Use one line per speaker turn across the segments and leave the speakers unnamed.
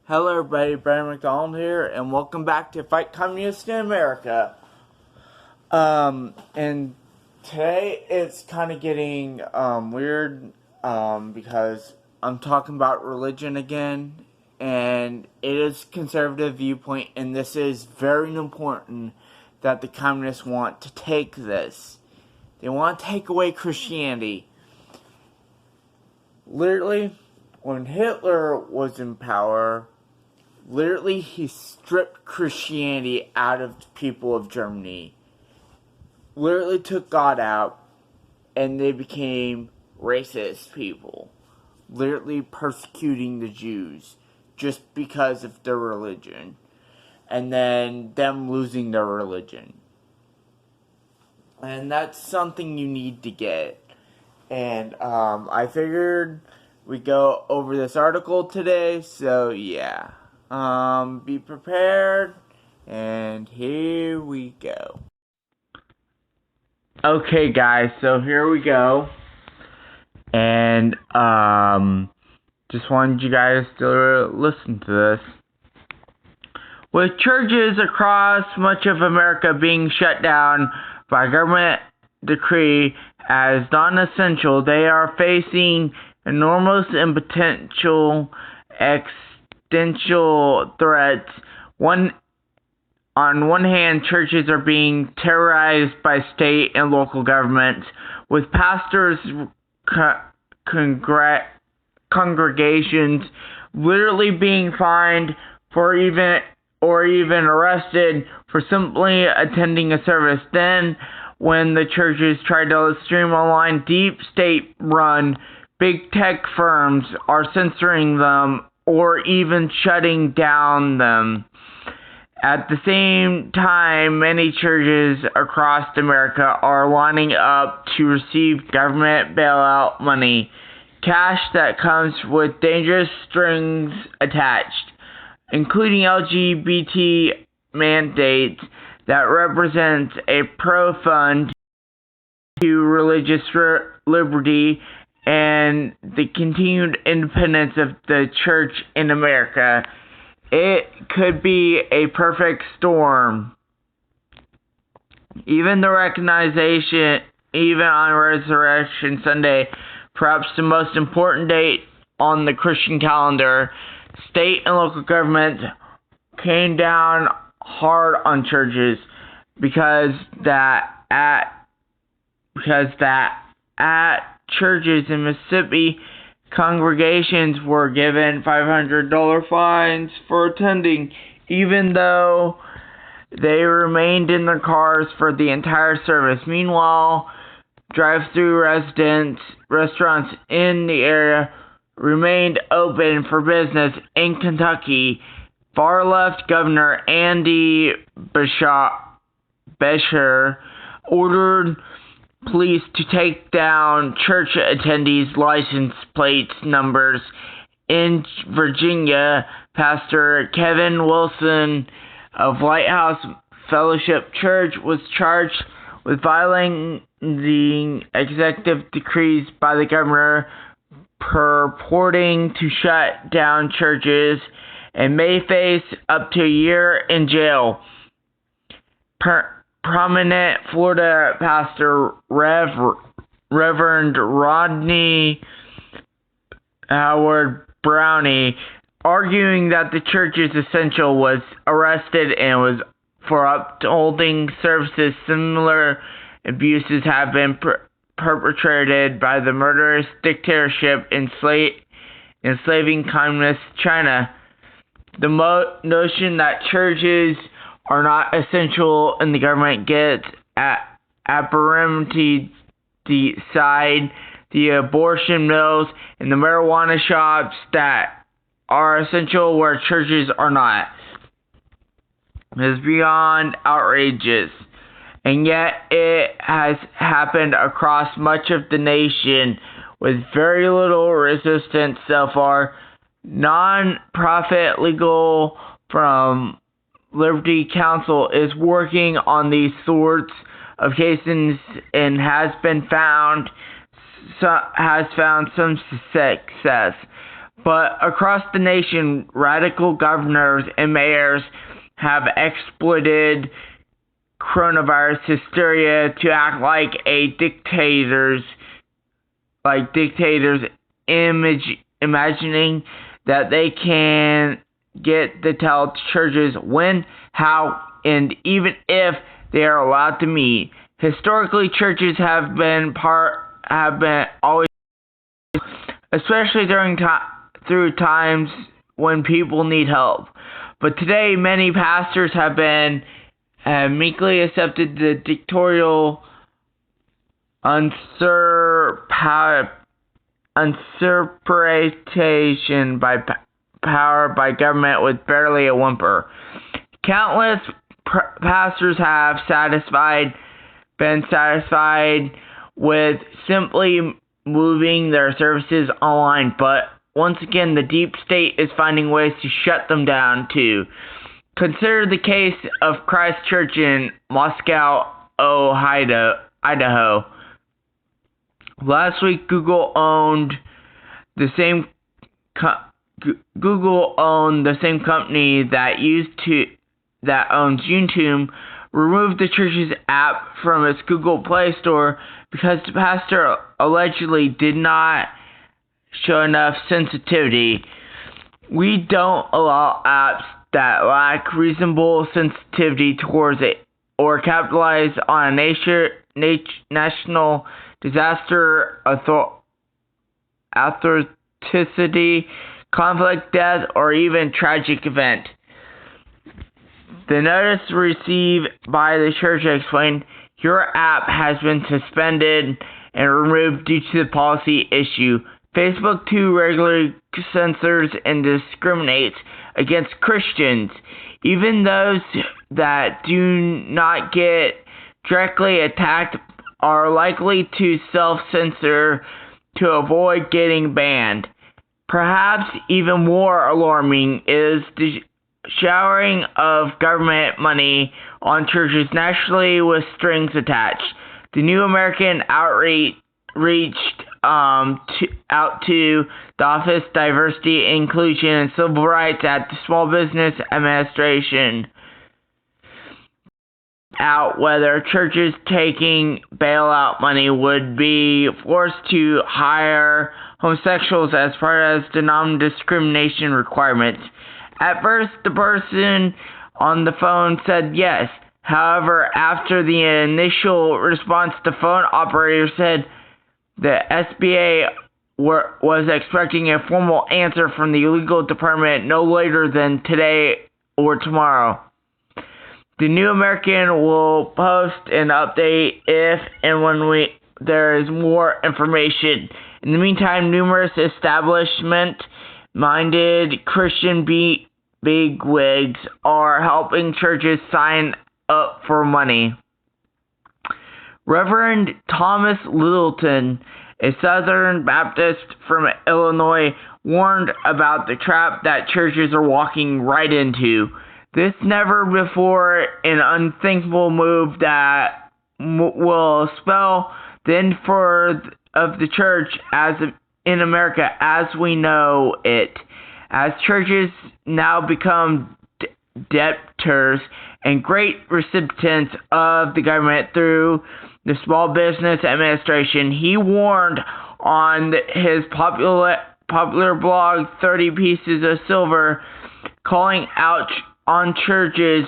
Hello everybody, Brandon McDonald here, and welcome back to Fight Communists in America. And today it's kind of getting, weird, because I'm talking about religion again, and it is conservative viewpoint, and this is very important that the communists want to take this. They want to take away Christianity. Literally, when Hitler was in power, literally, he stripped Christianity out of the people of Germany. Literally took God out, and they became racist people. Literally persecuting the Jews just because of their religion. And then them losing their religion. And that's something you need to get. And I figured we'd go over this article today, so yeah. Be prepared, and here we go. Okay, guys, so here we go. And, just wanted you guys to listen to this. With churches across much of America being shut down by government decree as non-essential, they are facing enormous and potential existential threats. On one hand, churches are being terrorized by state and local governments, with pastors' congregations literally being fined or even arrested for simply attending a service. Then, when the churches try to stream online, deep state-run big tech firms are censoring them or even shutting down them. At the same time, many churches across America are lining up to receive government bailout money, cash that comes with dangerous strings attached, including LGBT mandates that represent a pro-fund to religious liberty and the continued independence of the church in America. It could be a perfect storm. Even on Resurrection Sunday, perhaps the most important date on the Christian calendar, state and local governments came down hard on churches because at churches in Mississippi, congregations were given $500 fines for attending, even though they remained in their cars for the entire service. Meanwhile, drive-through restaurants in the area remained open for business. In Kentucky, far-left Governor Andy Beshear ordered police to take down church attendees' license plate numbers. In Virginia, Pastor Kevin Wilson of Lighthouse Fellowship Church was charged with violating the executive decrees by the governor purporting to shut down churches and may face up to a year in jail. Prominent Florida pastor Reverend Rodney Howard Brownie, arguing that the church is essential, was arrested and was for upholding services. Similar abuses have been perpetrated by the murderous dictatorship enslaving communist China. The notion that churches are not essential and the government gets apparently decide the abortion mills and the marijuana shops that are essential where churches are not. It is beyond outrageous, and yet it has happened across much of the nation with very little resistance so far. Non-profit Legal from Liberty Counsel is working on these sorts of cases and has found some success. But across the nation, radical governors and mayors have exploited coronavirus hysteria to act like dictators, imagining that they can get to tell churches when, how, and even if they are allowed to meet. Historically, churches have been always, especially through times when people need help. But today, many pastors have meekly accepted the dictatorial usurpation by power by government with barely a whimper. Countless pastors have been satisfied with simply moving their services online, but once again, the deep state is finding ways to shut them down too. Consider the case of Christ Church in Moscow, Idaho. Last week, Google owned the same company that owns YouTube, removed the church's app from its Google Play Store because the pastor allegedly did not show enough sensitivity. We don't allow apps that lack reasonable sensitivity towards it or capitalize on a national disaster, authenticity, conflict, death, or even tragic event. The notice received by the church explained, "Your app has been suspended and removed due to the policy issue. Facebook too regularly censors and discriminates against Christians. Even those that do not get directly attacked are likely to self-censor to avoid getting banned. Perhaps even more alarming is the showering of government money on churches nationally with strings attached. The New American reached out to the Office of Diversity, Inclusion, and Civil Rights at the Small Business Administration out whether churches taking bailout money would be forced to hire homosexuals as part of the non-discrimination requirements. At first, the person on the phone said yes. However, after the initial response, the phone operator said the SBA was expecting a formal answer from the legal department no later than today or tomorrow. The New American will post an update if and when there is more information. In the meantime, numerous establishment-minded Christian bigwigs are helping churches sign up for money. Reverend Thomas Littleton, a Southern Baptist from Illinois, warned about the trap that churches are walking right into. This never-before and unthinkable move that will spell the end of the church in America as we know it, as churches now become debtors and great recipients of the government through the Small Business Administration. He warned on his popular blog, 30 Pieces of Silver, calling out on churches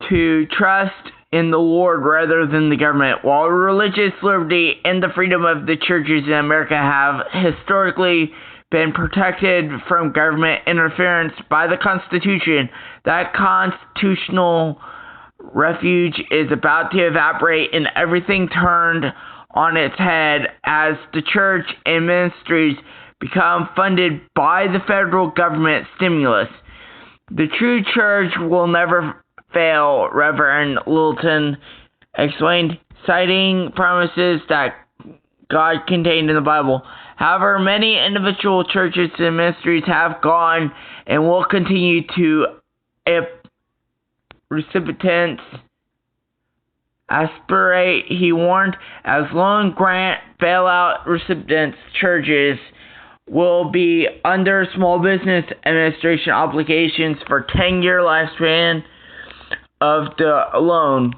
to trust in the Lord rather than the government. While religious liberty and the freedom of the churches in America have historically been protected from government interference by the Constitution, that constitutional refuge is about to evaporate and everything turned on its head as the church and ministries become funded by the federal government stimulus. The true church will never fail, Reverend Littleton explained, citing promises that God contained in the Bible. However, many individual churches and ministries have gone and will continue to recipients aspirate, he warned, as loan grant bailout recipients churches will be under Small Business Administration obligations for 10-year lifespan of the loan,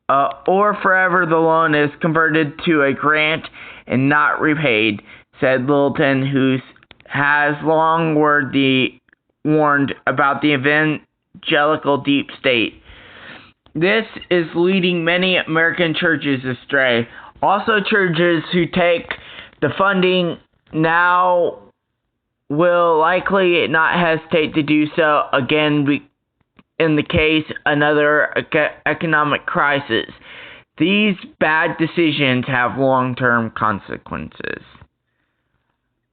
or forever the loan is converted to a grant and not repaid, said Littleton, who has long warned about the evangelical deep state. This is leading many American churches astray. Also, churches who take the funding now will likely not hesitate to do so again in the case another economic crisis. These bad decisions have long-term consequences.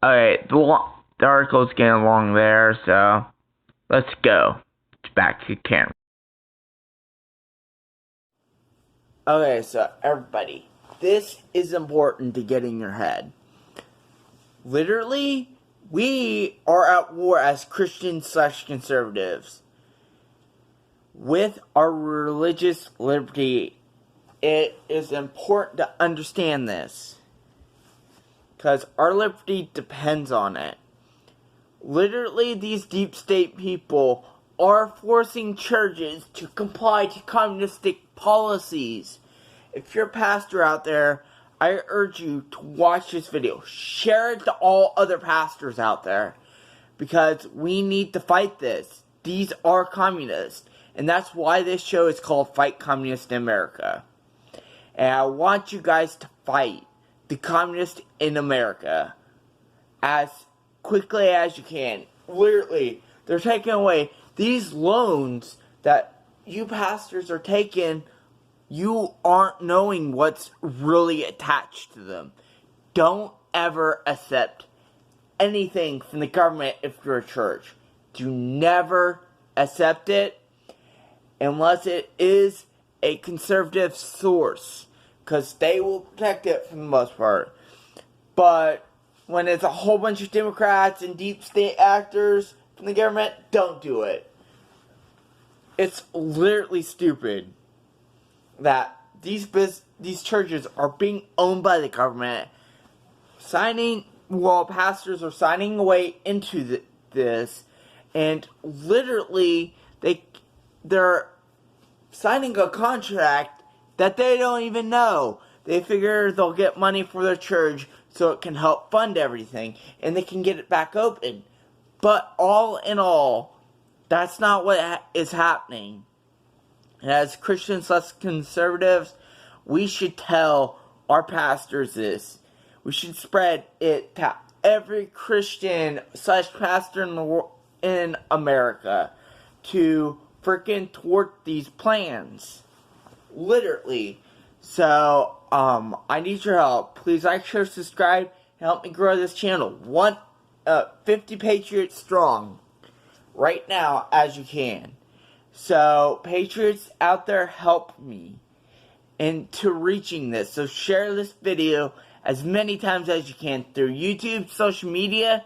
Alright, the article's getting long there, so let's go. Back to Karen. Okay, so everybody, this is important to get in your head. Literally, we are at war as Christians/conservatives with our religious liberty. It is important to understand this, because our liberty depends on it. Literally, these deep state people are forcing churches to comply to communistic policies. If you're a pastor out there, I urge you to watch this video. Share it to all other pastors out there, because we need to fight this. These are communists, and that's why this show is called Fight Communists in America. And I want you guys to fight the communists in America as quickly as you can. Literally, they're taking away these loans that you pastors are taking. You aren't knowing what's really attached to them. Don't ever accept anything from the government if you're a church. Do never accept it unless it is a conservative source, because they will protect it for the most part. But when it's a whole bunch of Democrats and deep state actors from the government, don't do it. It's literally stupid that these churches are being owned by the government, pastors are signing away into this, and literally they're signing a contract that they don't even know. They figure they'll get money for their church so it can help fund everything, and they can get it back open. But all in all, that's not what is happening. And as Christians/conservatives, we should tell our pastors this. We should spread it to every Christian/pastor in America to freaking thwart these plans. Literally. So, I need your help. Please like, share, subscribe, and help me grow this channel. 50 Patriots strong. Right now, as you can. So, Patriots out there, help me into reaching this. So, share this video as many times as you can through YouTube, social media,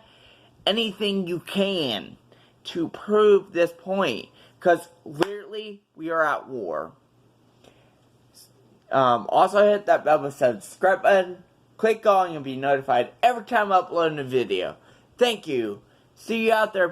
anything you can to prove this point. Because, literally, we are at war. Also, hit that bell beside the subscribe button. Click on and you'll be notified every time I upload a video. Thank you. See you out there.